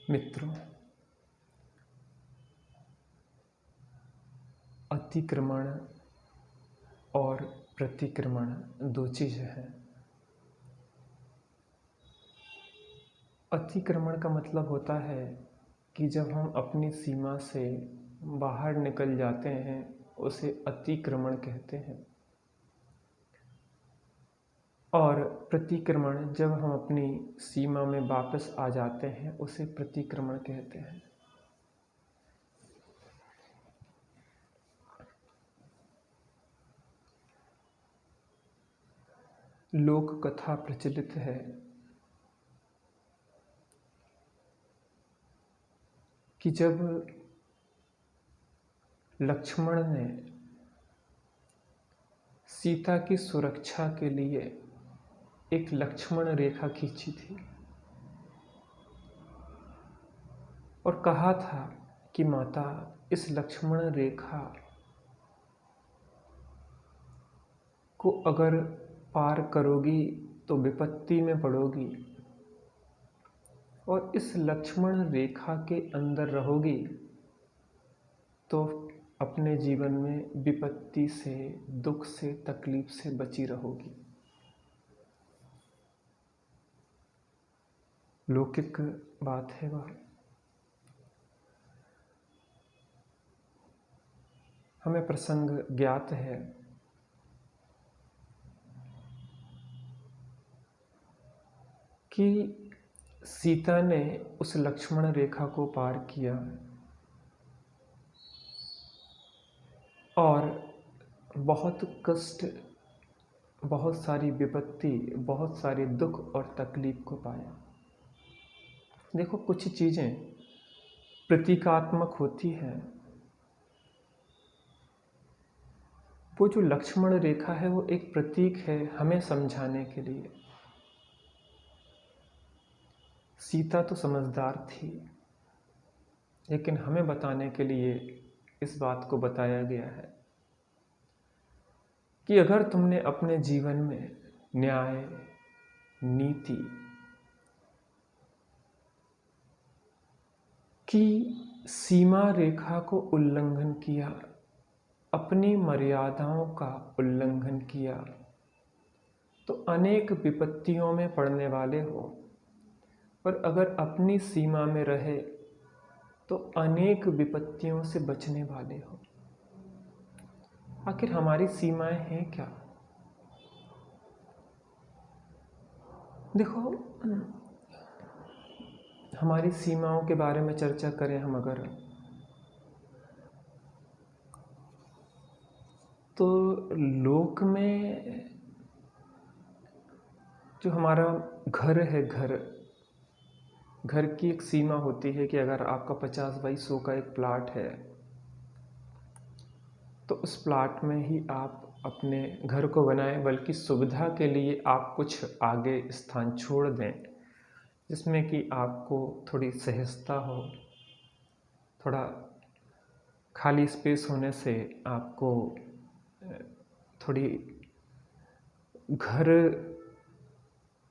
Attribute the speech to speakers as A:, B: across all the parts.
A: मित्रों, अतिक्रमण और प्रतिक्रमण दो चीज़ें हैं। अतिक्रमण का मतलब होता है कि जब हम अपनी सीमा से बाहर निकल जाते हैं उसे अतिक्रमण कहते हैं, और प्रतिक्रमण जब हम अपनी सीमा में वापस आ जाते हैं उसे प्रतिक्रमण कहते हैं। लोक कथा प्रचलित है कि जब लक्ष्मण ने सीता की सुरक्षा के लिए एक लक्ष्मण रेखा खींची थी और कहा था कि माता, इस लक्ष्मण रेखा को अगर पार करोगी तो विपत्ति में पड़ोगी, और इस लक्ष्मण रेखा के अंदर रहोगी तो अपने जीवन में विपत्ति से, दुख से, तकलीफ से बची रहोगी। लौकिक बात है वह। हमें प्रसंग ज्ञात है कि सीता ने उस लक्ष्मण रेखा को पार किया और बहुत कष्ट, बहुत सारी विपत्ति, बहुत सारे दुख और तकलीफ को पाया। देखो, कुछ चीज़ें प्रतीकात्मक होती हैं। वो जो लक्ष्मण रेखा है वो एक प्रतीक है हमें समझाने के लिए। सीता तो समझदार थी, लेकिन हमें बताने के लिए इस बात को बताया गया है कि अगर तुमने अपने जीवन में न्याय, नीति की सीमा रेखा को उल्लंघन किया, अपनी मर्यादाओं का उल्लंघन किया, तो अनेक विपत्तियों में पड़ने वाले हो। पर अगर अपनी सीमा में रहे तो अनेक विपत्तियों से बचने वाले हो। आखिर हमारी सीमाएं हैं क्या? देखो, हमारी सीमाओं के बारे में चर्चा करें हम अगर, तो लोक में जो हमारा घर है, घर की एक सीमा होती है कि अगर आपका 50 बाई 100 का एक प्लाट है तो उस प्लाट में ही आप अपने घर को बनाएं, बल्कि सुविधा के लिए आप कुछ आगे स्थान छोड़ दें जिसमें कि आपको थोड़ी सहजता हो। थोड़ा खाली स्पेस होने से आपको थोड़ी घर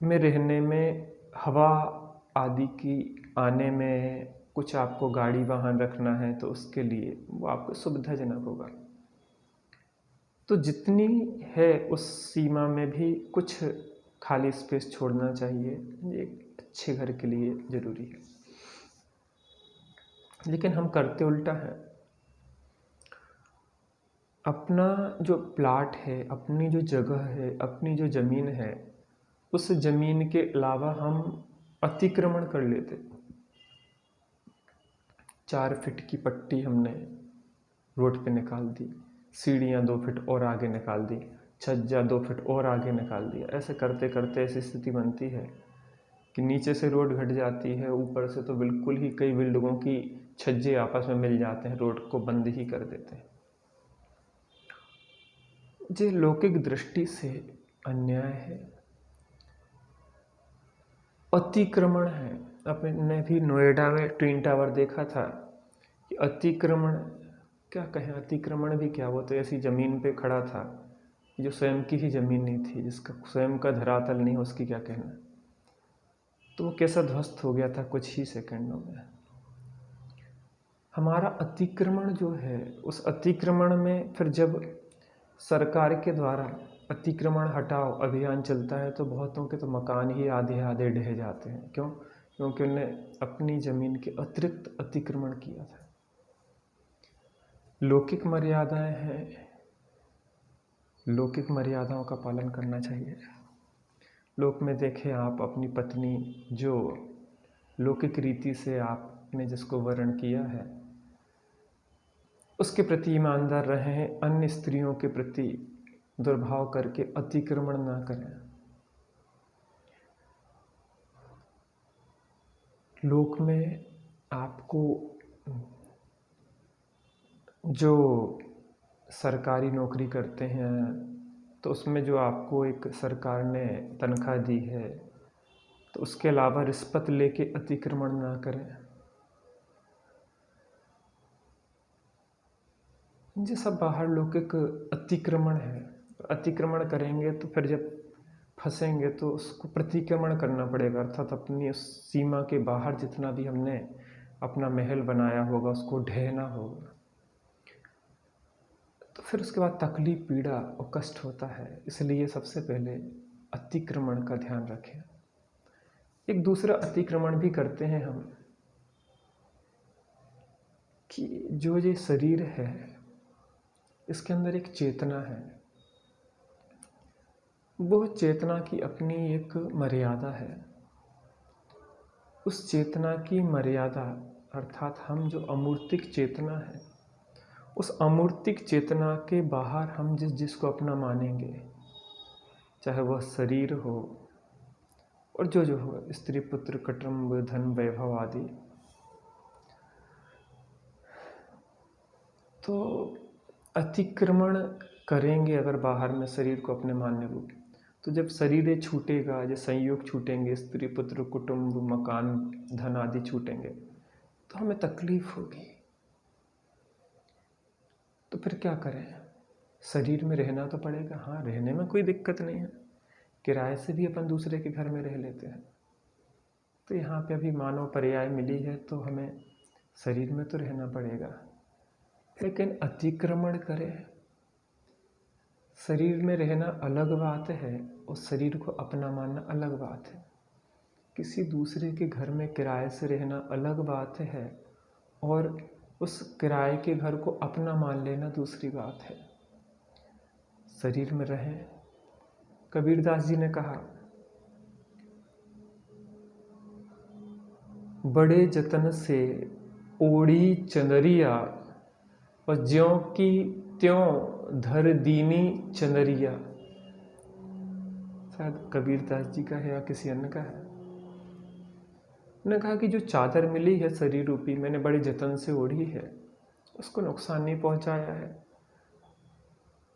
A: में रहने में, हवा आदि की आने में, कुछ आपको गाड़ी वाहन रखना है तो उसके लिए वो आपको सुविधाजनक होगा। तो जितनी है उस सीमा में भी कुछ खाली स्पेस छोड़ना चाहिए, ये अच्छे घर के लिए ज़रूरी है। लेकिन हम करते उल्टा है। अपना जो प्लाट है, अपनी जो जगह है, अपनी जो ज़मीन है, उस ज़मीन के अलावा हम अतिक्रमण कर लेते। 4 फीट की पट्टी हमने रोड पे निकाल दी, सीढ़ियाँ 2 फीट और आगे निकाल दी, छज्जा 2 फीट और आगे निकाल दिया। ऐसे करते करते ऐसी स्थिति बनती है कि नीचे से रोड घट जाती है, ऊपर से तो बिल्कुल ही कई बिल्डिंगों की छज्जे आपस में मिल जाते हैं, रोड को बंद ही कर देते हैं। ये लौकिक दृष्टि से अन्याय है, अतिक्रमण है। आपने भी नोएडा में ट्विन टावर देखा था कि अतिक्रमण, क्या कहें, अतिक्रमण भी क्या, वो तो ऐसी ज़मीन पे खड़ा था जो स्वयं की ही ज़मीन नहीं थी, जिसका स्वयं का धरातल नहीं, उसकी क्या कहना। तो वो कैसा ध्वस्त हो गया था कुछ ही सेकंडों में। हमारा अतिक्रमण जो है, उस अतिक्रमण में फिर जब सरकार के द्वारा अतिक्रमण हटाओ अभियान चलता है तो बहुतों के तो मकान ही आधे आधे ढह जाते हैं। क्यों? क्योंकि उन्होंने अपनी ज़मीन के अतिरिक्त अतिक्रमण किया था। लौकिक मर्यादाएं हैं, लौकिक मर्यादाओं का पालन करना चाहिए। लोक में देखें आप अपनी पत्नी, जो लौकिक रीति से आपने जिसको वर्ण किया है, उसके प्रति ईमानदार रहें, अन्य स्त्रियों के प्रति दुर्भाव करके अतिक्रमण ना करें। लोक में आपको जो सरकारी नौकरी करते हैं तो उसमें जो आपको एक सरकार ने तनख्वाह दी है, तो उसके अलावा रिश्वत लेके अतिक्रमण ना करें। ये सब बाहर लौकिक अतिक्रमण है। अतिक्रमण करेंगे तो फिर जब फंसेंगे तो उसको प्रतिक्रमण करना पड़ेगा, अर्थात अपनी उस सीमा के बाहर जितना भी हमने अपना महल बनाया होगा उसको ढहना होगा। तो फिर उसके बाद तकलीफ, पीड़ा और कष्ट होता है। इसलिए सबसे पहले अतिक्रमण का ध्यान रखें। एक दूसरा अतिक्रमण भी करते हैं हम कि जो ये शरीर है इसके अंदर एक चेतना है, वो चेतना की अपनी एक मर्यादा है। उस चेतना की मर्यादा अर्थात हम जो अमूर्तिक चेतना है, उस अमूर्तिक चेतना के बाहर हम जिसको अपना मानेंगे, चाहे वह शरीर हो और जो हो, स्त्री पुत्र कुटुंब धन वैभव आदि, तो अतिक्रमण करेंगे अगर बाहर में शरीर को अपने मानने को, तो जब शरीर छूटेगा, जब संयोग छूटेंगे, स्त्री पुत्र कुटुंब मकान धन आदि छूटेंगे, तो हमें तकलीफ होगी। तो फिर क्या करें? शरीर में रहना तो पड़ेगा। हाँ, रहने में कोई दिक्कत नहीं है, किराए से भी अपन दूसरे के घर में रह लेते हैं। तो यहाँ पे अभी मानव पर्याय मिली है तो हमें शरीर में तो रहना पड़ेगा, लेकिन अतिक्रमण करें। शरीर में रहना अलग बात है और शरीर को अपना मानना अलग बात है। किसी दूसरे के घर में किराए से रहना अलग बात है और उस किराए के घर को अपना मान लेना दूसरी बात है। शरीर में रहें। कबीरदास जी ने कहा, बड़े जतन से ओढ़ी चंदरिया और ज्यों की त्यों धर दीनी चंदरिया। शायद कबीरदास जी का है या किसी अन्य का है। उन्होंने कहा कि जो चादर मिली है शरीर रूपी, मैंने बड़े जतन से ओढ़ी है, उसको नुकसान नहीं पहुंचाया है।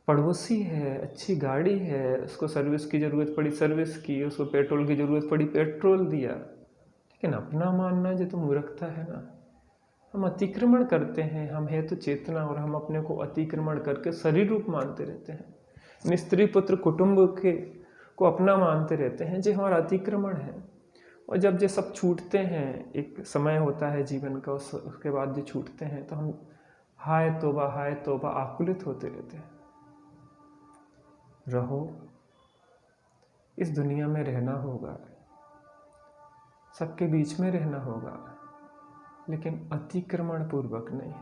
A: पड़ोसी है, अच्छी गाड़ी है, उसको सर्विस की ज़रूरत पड़ी सर्विस की, उसको पेट्रोल की ज़रूरत पड़ी पेट्रोल दिया, लेकिन अपना मानना जो तो मूर्खता है ना। हम अतिक्रमण करते हैं। हम है तो चेतना और हम अपने को अतिक्रमण करके शरीर रूप मानते रहते हैं, स्त्री पुत्र कुटुंब के को अपना मानते रहते हैं, जो हमारा अतिक्रमण है। और जब ये सब छूटते हैं, एक समय होता है जीवन का, उसके बाद जो छूटते हैं तो हम हाय तौबा आकुलित होते रहते हैं। रहो, इस दुनिया में रहना होगा, सबके बीच में रहना होगा, लेकिन अतिक्रमण पूर्वक नहीं,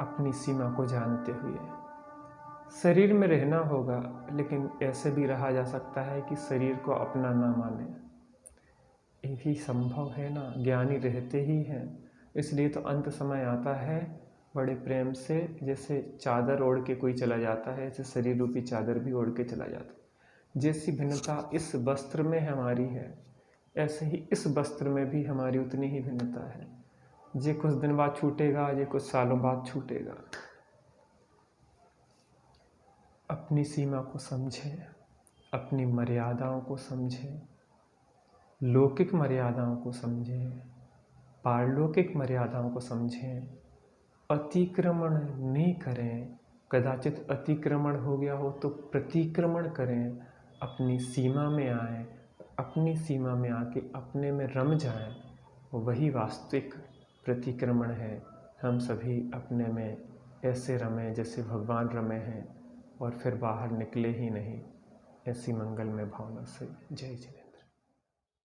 A: अपनी सीमा को जानते हुए। शरीर में रहना होगा, लेकिन ऐसे भी रहा जा सकता है कि शरीर को अपना ना माने। ये भी संभव है ना, ज्ञानी रहते ही हैं। इसलिए तो अंत समय आता है बड़े प्रेम से, जैसे चादर ओढ़ के कोई चला जाता है, ऐसे शरीर रूपी चादर भी ओढ़ के चला जाता है। जैसी भिन्नता इस वस्त्र में हमारी है, ऐसे ही इस वस्त्र में भी हमारी उतनी ही भिन्नता है। ये कुछ दिन बाद छूटेगा, ये कुछ सालों बाद छूटेगा। अपनी सीमा को समझें, अपनी मर्यादाओं को समझें, लौकिक मर्यादाओं को समझें, पारलौकिक मर्यादाओं को समझें। अतिक्रमण नहीं करें। कदाचित अतिक्रमण हो गया हो तो प्रतिक्रमण करें, अपनी सीमा में आएं, अपनी सीमा में आके अपने में रम जाएं, वही वास्तविक प्रतिक्रमण है। हम सभी अपने में ऐसे रमें जैसे भगवान रमे हैं और फिर बाहर निकले ही नहीं। ऐसी मंगलमय भावना से जय जिनेन्द्र।